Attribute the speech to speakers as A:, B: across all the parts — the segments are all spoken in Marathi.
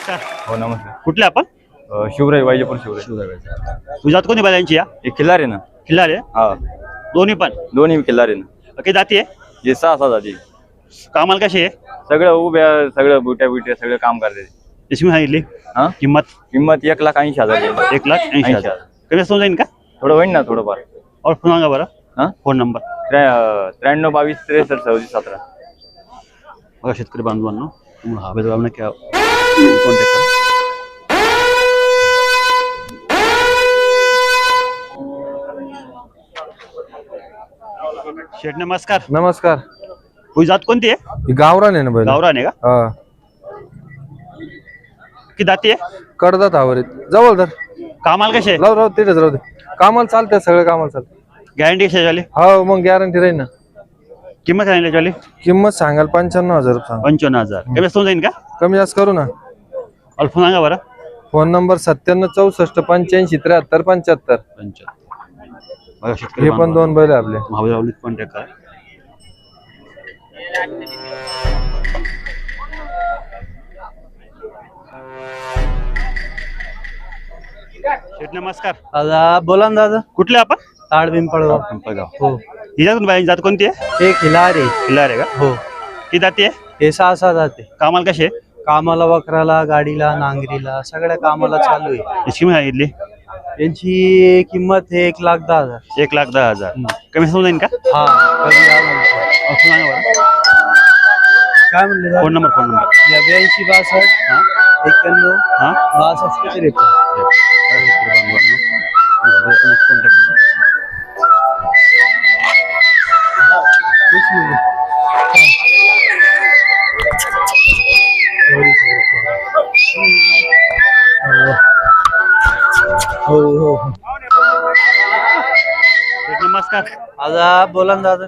A: नमस्कार.
B: हो नमस्कार.
A: कुठले आपण?
B: शिवराय वायजेपूर शिवराय.
A: तुझ्यात कोणी बैलांची या
B: हे किल्लार आहे ना.
A: खिल्लार आहे
B: हा
A: दोन्ही पण
B: दोन्ही किल्लार आहे ना.
A: किती जाती आहे?
B: हे 6 जाती.
A: कामाला कशी आहे?
B: सगळं उभ्या सगळं बुट्या बुट्या सगळं काम करते.
A: इसमी सांगितली
B: हा
A: किंमत
B: किंमत 1,80,000 आहे.
A: 1,80,000 कमी असं जाईल का?
B: थोडं होईल ना थोडंफार.
A: और फोन सांगा बरं.
B: हा
A: फोन नंबर
B: 93 22 63 34 17.
A: बघा शेतकरी बांधवांनो, तुम्हाला हवे तर नक्की कॉन्टॅक्ट करा. शेठ नमस्कार.
C: नमस्कार.
A: तुझी जात कोणती आहे?
C: ही गावरान आहे ना बैल.
A: गावरान आहे का?
C: हा
A: किती जाती आहे?
C: कडदात आवरीत जवळ तर
A: कामाला कशी आहे?
C: राहू राहू तिथेच राहू दे. कामाला चालतंय सगळं कामाला चालतंय.
A: गॅरंटी कशी झाली?
C: हो मग गॅरंटी राहील ना.
A: किंमत सांगितली त्याची
C: किंमत सांगाल 95,000 सांग.
A: 55,000 कमी असं जाईल का?
C: कमी जास्त करू ना.
A: और फोन सांगा बरं.
C: Phone number 97 64 85 73 75.
A: 55. बघा शेतकरी
C: हे पण दोन बैल आहे आपले.
A: महाबळेश्वरला कॉन्टॅक्ट करा. शेठ नमस्कार.
D: दादा बोला ना दादा.
A: कुठले आपण?
D: ताड पिंपळगाव.
A: पिंपळगाव.
D: हो
A: हिच्यातून बाई जात कोणती आहे?
D: हे खिलार आहे.
A: खिल्लार आहे का?
D: हो
A: किती जाती आहे?
D: हे 6 जाते.
A: कामाला कशी आहे?
D: कामाला वखराला गाडीला नांगरीला सगळ्या कामाला चालू आहे.
A: याची किंमत सांगितली
D: यांची किंमत आहे 1,10,000.
A: 1,10,000 कमी समजा येईल का?
D: हा कमी आहे.
A: और फोन सांगा बरं.
D: काय म्हणले दादा?
A: फोन नंबर
D: 82 62
A: हा
D: 91
A: हा
D: 62 53. हो हो
A: नमस्कार.
D: दादा बोला ना दादा.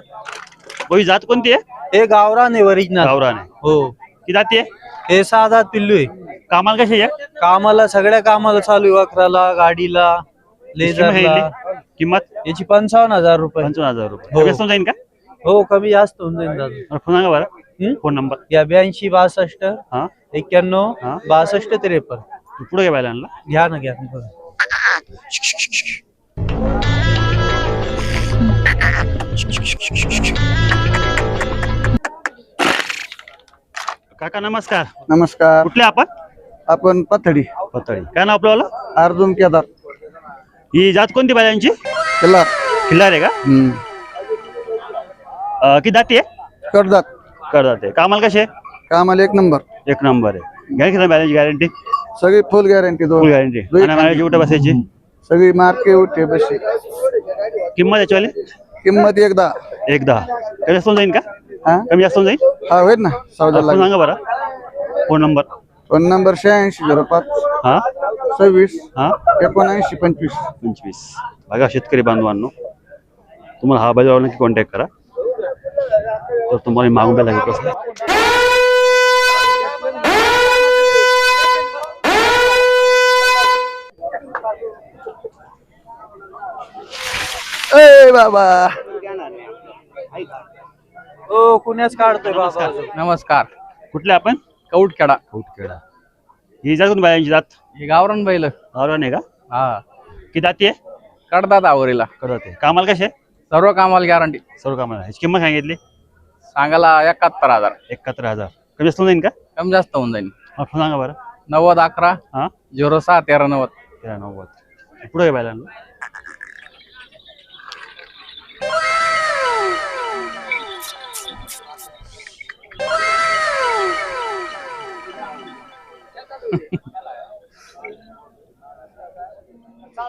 A: बोई जात कोणती आहे?
D: हे गावरान आहे ओरिजिनल.
A: गावरान आहे.
D: हो
A: किती जाती आहे?
D: हे 6 जात पिल्लू आहे.
A: कामाला कशी आहे?
D: कामाला सगळ्या कामाला चालू आहे. वखराला गाडीला लेझरला.
A: किंमत
D: याची 55,000 रुपये.
A: 55,000 रुपये
D: हो.
A: कमी समजा येईल का?
D: हो कमी जास्त होऊन जाईल दादा.
A: और फोन सांगा बरं. फोन नंबर
D: 82 62
A: हा
D: 91
A: हा
D: 62 53.
A: पुढे घ्या बायलांना.
D: घ्या ना घ्या ना बघा.
A: काका नमस्कार.
E: नमस्कार.
A: कुठले आपण?
E: आपण पथडी
A: पतळी. काय नाव आपलं वालं?
E: अर्जुन केदार
A: ही जात कोणती बायलांची?
E: किल्लार.
A: खिल्लार आहे का? किती जाती आहे?
E: कर्जत.
A: करतात आहे. कामाला कशी आहे?
E: कामाला 1 नंबर.
A: 1 नंबर आहे. घ्या किती बायलांची गॅरंटी?
E: सगळी फुल गॅरंटी
A: फुल
E: दोन
A: गॅरंटी. आणि माझ्या उठे बसायची
E: सगळी मार्के उठे बशी.
A: किंमत याच्यावाली
E: किंमत एकदा
A: 1,10,000 कमी जास्त होऊन जाईल का?
E: हा
A: कमी जास्त होऊन जाईल?
E: हा होईल ना सौदा
A: फोन
E: लागेल.
A: सांगा बरं. फोन नंबर
E: फोन नंबर 8605
A: हा
E: 26
A: हा
E: 79 25.
A: 25. बघा शेतकरी बांधवांनो, तुम्हाला हा बाजारावर नक्की कॉन्टॅक्ट करा. तर तुम्हाला मागून द्यायला लागेल कसं.
E: ए बाबा
D: हो कुण्याच काढतोय बाबा.
F: नमस्कार.
A: कुठले आपण?
F: कौटखेडा.
A: कौटखेडा. ही जात कोणती बायांची जात?
F: हे गावरान बैल.
A: गावरान आहे का?
F: हा
A: किती जाती आहे?
F: कडदात आवरीला.
A: करत आहे. कामाला कसे आहे?
F: सर्व कामाला गॅरंटी.
A: सर्व कामाला. ह्याची किंमत सांगितली
F: सांगायला 71,000.
A: 71,000 कमी जास्त होऊन जाईल का?
F: कमी जास्त होऊन जाईल.
A: फोन सांगा बरं.
F: 90 11
A: हा
F: 06 13 90.
A: 93. पुढे बायलांना.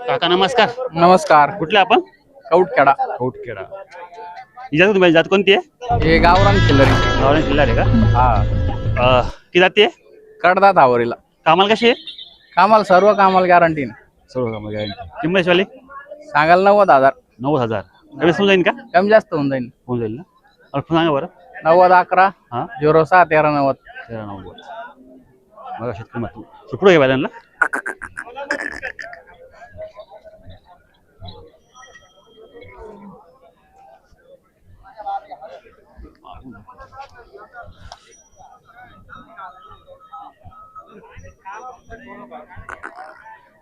A: काका नमस्कार.
F: नमस्कार.
A: कुठले आपण?
F: कौटखेडा.
A: कौटखेडा. ही जात तुम्ही जात कोणती आहे?
F: हे गावरान किल्लरी.
A: गावरान किल्लार आहे का?
F: हा
A: किती जाती आहे?
F: कडदात आवरीला.
A: कामाला कशी आहे?
F: कामाला सर्व कामाला गॅरंटी.
A: सर्व कामाला गॅरंटी. किंमत वाली
F: सांगायला 90,000.
A: 90,000 कमी होऊन जाईल का?
F: कमी जास्त होऊन जाईल.
A: होऊन जाईल ना. और सांगा बरं.
F: 90 11
A: हा
F: 06 13 90.
A: 93. बघा शेतकरी माहिती. पुढे घ्या बायलांना.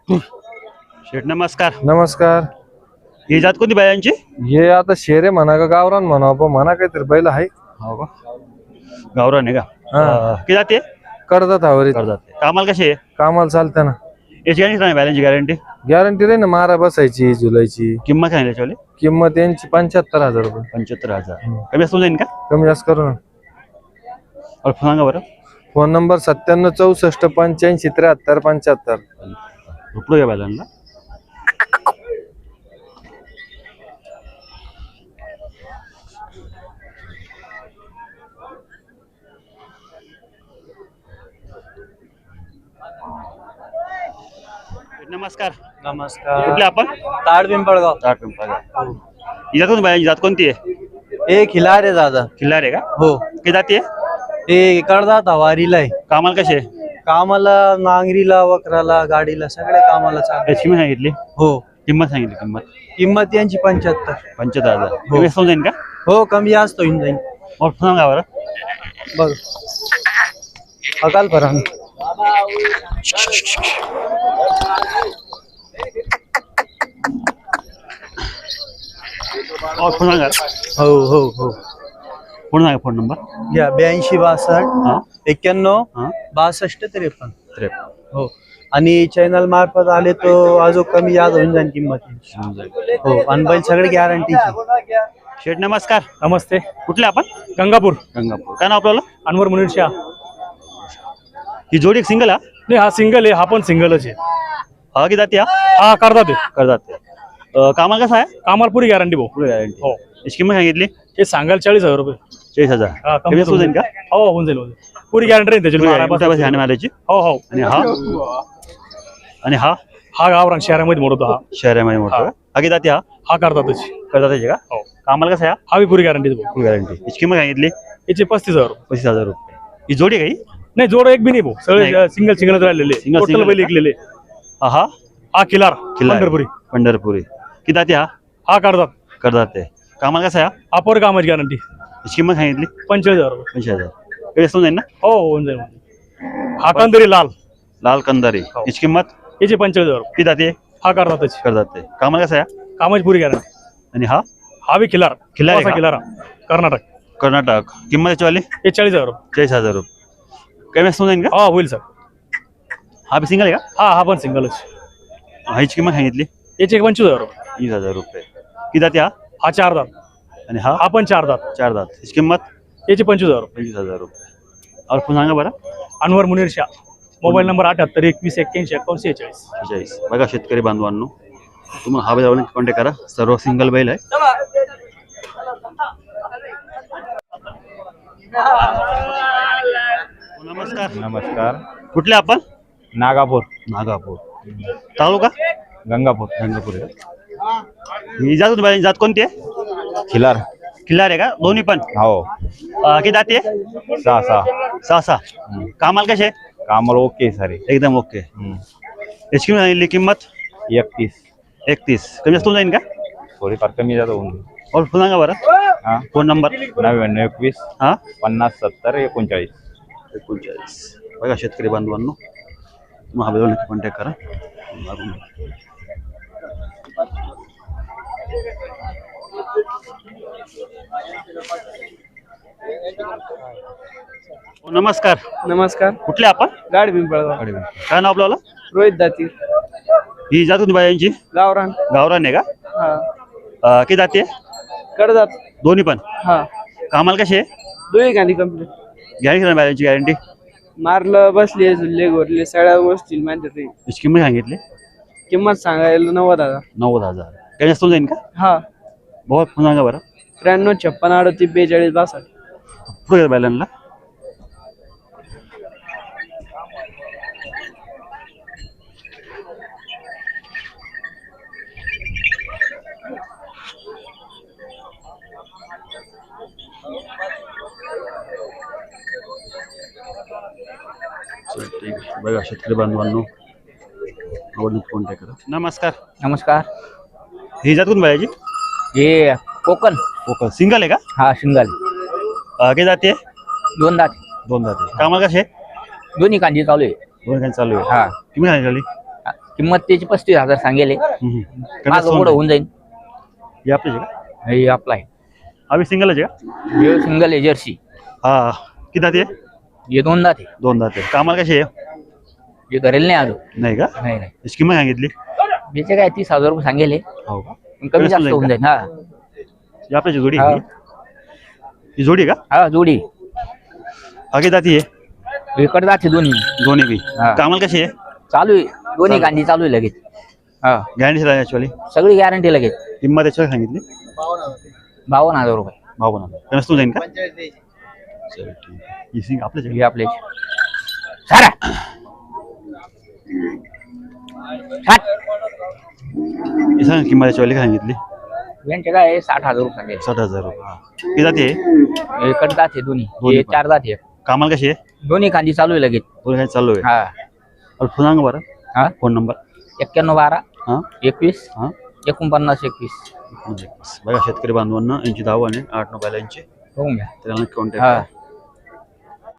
A: शेठ नमस्कार.
C: नमस्कार.
A: ही जात कोणती बैलांची?
C: हे आता शेरे म्हणा का गावरान म्हणा आपण म्हणा काहीतरी बैल आहे.
A: हो का, गावरान आहे का?
C: हा.
A: किती जाते?
C: करतात हवरी
A: करतात. कामाला कशी आहे?
C: कामाला चालते ना.
A: याची गॅरंटी नाही, बैलांची गॅरंटी?
C: गॅरंटी रे ना, मारा बसायची झुलायची.
A: किंमत सांगितली याच्यावाली?
C: किंमत यांची 75,000 रुपये.
A: 75,000. कमी असतो जाईल का?
C: कमी जास्त करू ना.
A: और फोन सांगा बरं.
C: Phone number 97 64 85 73 75.
A: रुपये घ्या बैलांना. नमस्कार.
D: नमस्कार.
A: कुठले आपण?
D: ताड पिंपळगाव.
A: ही जात कोणती बैलांची? जात कोणती आहे?
D: हे खिलार आहे दादा.
A: किल्लार आहे का?
D: हो.
A: किती जाते?
D: हे कडदात हवारीला आहे.
A: कामाला कशी आहे?
D: कामाला नांगरीला वखराला गाडीला सगळ्या कामाला चालू.
A: याची किंमत सांगितली?
D: हो.
A: किंमत सांगितली. किंमत
D: किंमत यांची 75.
A: 75,000. कमी असतो जाईल का?
D: हो कमी जास्त होईन जाईल.
A: और फोन सांगा बरं.
D: बघ अकाल फरान.
A: और फोन सांगा.
D: हो हो हो.
A: फोन सांगा. फोन नंबर
D: घ्या 82 62
A: हां
D: 91
A: हां
D: 62 53.
A: 53.
D: हो. आणि चॅनल मार्फत आले तो अजून कमी जास्त होऊन जाईल किंमत. हो. आणि बैल सगळे गॅरंटीची.
A: शेठ नमस्कार.
G: नमस्ते.
A: कुठले आपण?
G: गंगापूर.
A: गंगापूर. काय नाव आपल्याला?
G: अनवर मुनीर शाह.
A: ही जोडी एक सिंगल हा?
G: नाही हा सिंगल आहे, हा पण सिंगलच आहे.
A: हा की जाते?
G: हा करतात ते.
A: करतात. कामाला कसं आहे?
G: कामाला पुरी गॅरंटी भाऊ.
A: पुढे गॅरंटी.
G: हो.
A: याची किंमत सांगितली?
G: हे सांगाल 40,000 रुपये.
A: 40,000.
G: हा,
A: कमी असतो जाईल का?
G: हो होऊन जाईल, होऊन जाईल. पुरी गॅरंटी राहील त्याची.
A: ध्यान मारायची.
G: हो हो.
A: आणि हा? आणि हा?
G: हा गावरान शहरामध्ये मोडतो हा.
A: शहरामध्ये मोठा का? हा की जाते? हा
G: हा करतातच.
A: करतात त्याची का?
G: हो.
A: कामाला कसं आहे?
G: हा बी पुरी गॅरंटी भाऊ.
A: फुल गॅरंटी. याची किंमत सांगितली?
G: याचे 35,000 रुपये.
A: 25,000 रुपये. ही जोडी काही?
G: नाही जोड एक बी नाही भाऊ, सगळे
A: नाही.
G: सिंगल सिंगलच राहिलेले.
A: Single
G: टोटल
A: single
G: बैल
A: का?
G: विकलेले.
A: हा
G: हा किलार
A: किल्ला
G: पंढरपुरी.
A: पंढरपुरी. की जाते? हा
G: हा करतात.
A: करतात ते. कामाला कसं आहे?
G: हा पर कामाची गॅरंटी.
A: याची किंमत सांगितली?
G: 45,000 रुपये.
A: 25,000. कधी असतो जाईल ना?
G: हो होऊन जाईल, होऊन जाईल. हा कंदरी लाल.
A: लाल कंदारी. याची किंमत?
G: याचे 45,000 रुपये.
A: की जाते?
G: हा करतातच.
A: करतात ते. कामाला कसं आहे?
G: कामाची पुरी गॅरंटी.
A: आणि हा?
G: हा बी खिलार.
A: खिलार आहे का?
G: खिलारा कर्नाटक.
A: कर्नाटक. किंमत याच्यावाली?
G: हे 40,000 रुपये.
A: 40,000 रुपये. कमी असतो जाईल का?
G: हा होईल सर.
A: हा बी सिंगल आहे का?
G: हा हा पण सिंगलच.
A: ह्याची किंमत सांगितली?
G: याचे 25,000 रुपये.
A: 20,000 रुपये. की जाते? हा?
G: हा 4 दात.
A: आणि हा?
G: हा पण 4 दात.
A: 4 दात. याची किंमत?
G: याचे 25,000 रुपये.
A: 25,000 रुपये. और फोन सांगा बरं.
G: अनवर मुनीर शाह. Mobile number 78 21 81 81 46.
A: 46. बघा शेतकरी बांधवांनो, तुम्हाला हा बैल कॉन्टॅक्ट करा. सर्व सिंगल बैल आहे. नमस्कार.
B: नमस्कार.
A: कुठले आपण?
B: नागापूर.
A: नागापूर. तालुका?
B: गंगापूर.
A: गंगापूर आहे. ही जात होती बैलांची? जात कोणती आहे?
B: खिलार.
A: किल्लार आहे का? दोन्ही पण?
B: हो.
A: किती जाते?
B: 6
A: सहा. कामाला कसे?
B: कामाला ओके सारे.
A: एकदम ओके. याची किंमत सांगितली? किंमत?
B: 31.
A: कमी असतो जाईल का?
B: थोडीफार कमी जात होऊन.
A: और फोन सांगा बरं.
B: हा
A: फोन नंबर?
B: 99 21
A: हा
B: 50 70 39.
A: 39. बघा शेतकरी बांधवांनो, तुम्ही हा बैल नक्की कॉन्टॅक्ट करा. नमस्कार.
D: नमस्कार.
A: कुठले आपण?
D: गाडी पिंपळगाव.
A: काय नाव आपल्याला?
D: रोहित दाती.
A: ही जात होती बायांची?
D: गावरान.
A: गावरान आहे का?
D: हा.
A: किती जाते?
D: कडदात.
A: दोन्ही पण?
D: हा.
A: कामाला कशी आहे?
D: दोन्ही गाणी कंप्लीट.
A: Guarantee बायांची guarantee?
D: मारलं बसले झुलले घोरले सगळ्या गोष्टी माहिती.
A: याची किंमत सांगितली?
D: किंमत सांगायला 90,000.
A: 90,000. काही जास्त जाईल का?
D: हा.
A: बहुत फोन सांगा बरं.
D: 93 56 38 42 62.
A: पुढे बैलांना. ठीक आहे. बघा शेतकरी बांधवांनो, आवडली कॉन्टॅक्ट करा. नमस्कार.
F: नमस्कार.
A: ही जात कोण बायाची?
F: हे कोकण.
A: ओके. सिंगल आहे का?
F: हा सिंगल.
A: काय जाते?
F: 2 दात.
A: 2 जाते. कामाला कसे?
F: दोन्ही कांदी चालू आहे.
A: दोन काही चालू आहे.
F: हा.
A: तुम्ही सांगितली?
F: किंमत त्याची 35,000 सांगेले. माझं पुढं होऊन जाईल.
A: हे आपले का
F: हे आपला आहे.
A: अभी सिंगल आहे का
F: हे सिंगल आहे जर्सी.
A: हा किती दाते
F: हे 2 दात आहे.
A: 2 दाते कामाला कशी आहे
F: हे धरेल नाही अजून.
A: नाही का
F: नाही
A: याची किंमत सांगितली
F: याचे काय 30,000 रुपये सांगेले.
A: हो का
F: पण कमी जास्त होऊन जाईल. हा
A: ही आपल्याची जोडी
F: हा.
A: आहे ही जोडी आहे का
F: हा जोडी
A: आगे दाती आहे
F: इकडे जाते दोन्ही.
A: दोन्ही बी
F: हा.
A: कामाला कशी आहे
F: चालू आहे. दोन्ही गांधी चालू आहे लगेच. हा
A: गॅरंटी याच्यावाली
F: सगळी गॅरंटी लगेच.
A: किंमत याच्यावर सांगितली
F: 52,000 रुपये.
A: 52 कमी जाईल का चल ठीक आहे ही सिंग आपल्याच
F: हे आपले सारा 60.
A: ही सांग किंमत याच्यावाली काय सांगितली
F: यांचे काय आहे 60,000 रुपये सांगेल.
A: 60,000 रुपये हा. किती जाती आहे
F: इकडे जाते दोन्ही.
A: दोन्ही
F: हे
A: पण.
F: 4 जाते.
A: कामाला कशी आहे
F: दोन्ही गांधी चालू आहे लगेच.
A: थोडी काय चालू आहे
F: हा
A: और फोन सांगा बरं
F: हा
A: फोन नंबर
F: 9112
A: हां
F: 21
A: हां
F: 49 21.
A: बघा शेतकरी बांधवांना यांची धाव आणि 8 9 यांची
F: होऊन घ्या.
A: त्याला कॉन्टॅक्ट
F: हा